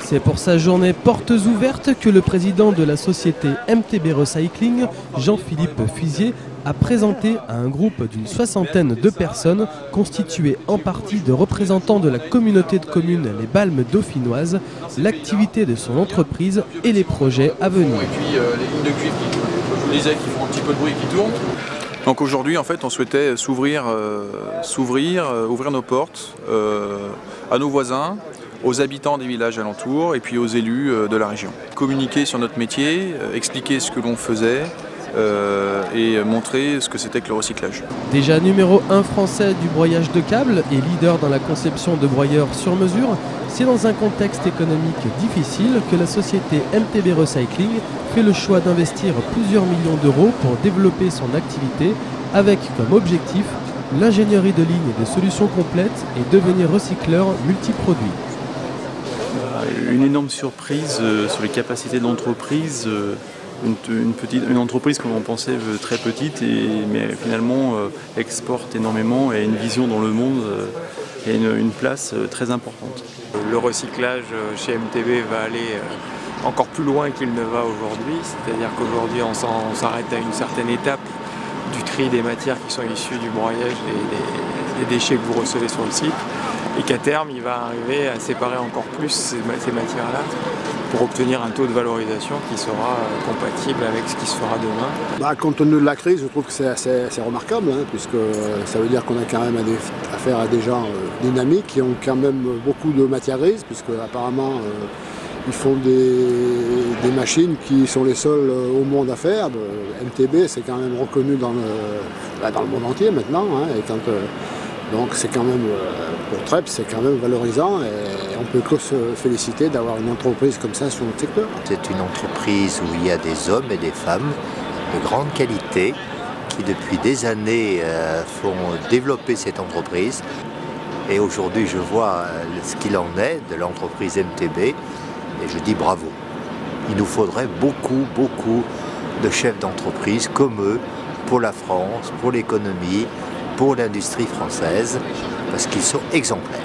C'est pour sa journée portes ouvertes que le président de la société MTB Recycling, Jean-Philippe Fusier, a présenté à un groupe d'une 60aine de personnes constitué en partie de représentants de la communauté de communes Les Balmes Dauphinoises, l'activité de son entreprise et les projets à venir. Et puis les lignes de cuivre qui, je vous disais, qui font un petit peu de bruit et qui tournent. Donc aujourd'hui, en fait, on souhaitait ouvrir nos portes à nos voisins, aux habitants des villages alentours et puis aux élus de la région. Communiquer sur notre métier, expliquer ce que l'on faisait et montrer ce que c'était que le recyclage. Déjà numéro 1 français du broyage de câbles et leader dans la conception de broyeurs sur mesure, c'est dans un contexte économique difficile que la société MTB Recycling fait le choix d'investir plusieurs millions d'euros pour développer son activité avec comme objectif l'ingénierie de ligne et de solutions complètes et devenir recycleur multiproduits. Une énorme surprise sur les capacités d'entreprise, une entreprise comme on pensait très petite, mais finalement exporte énormément et a une vision dans le monde et une place très importante. Le recyclage chez MTB va aller encore plus loin qu'il ne va aujourd'hui, c'est-à-dire qu'aujourd'hui on s'arrête à une certaine étape du tri des matières qui sont issues du broyage et des déchets que vous recevez sur le site, et qu'à terme il va arriver à séparer encore plus ces matières-là pour obtenir un taux de valorisation qui sera compatible avec ce qui se fera demain. Compte tenu de la crise, je trouve que c'est assez remarquable, puisque ça veut dire qu'on a quand même affaire à des gens dynamiques qui ont quand même beaucoup de matières grises, puisque apparemment ils font des machines qui sont les seules au monde à faire. MTB, c'est quand même reconnu dans le monde entier maintenant, donc c'est quand même, pour Trep, c'est quand même valorisant et on peut que se féliciter d'avoir une entreprise comme ça sur notre secteur. C'est une entreprise où il y a des hommes et des femmes de grande qualité qui depuis des années font développer cette entreprise. Et aujourd'hui je vois ce qu'il en est de l'entreprise MTB et je dis bravo. Il nous faudrait beaucoup de chefs d'entreprise comme eux pour la France, pour l'économie, pour l'industrie française, parce qu'ils sont exemplaires.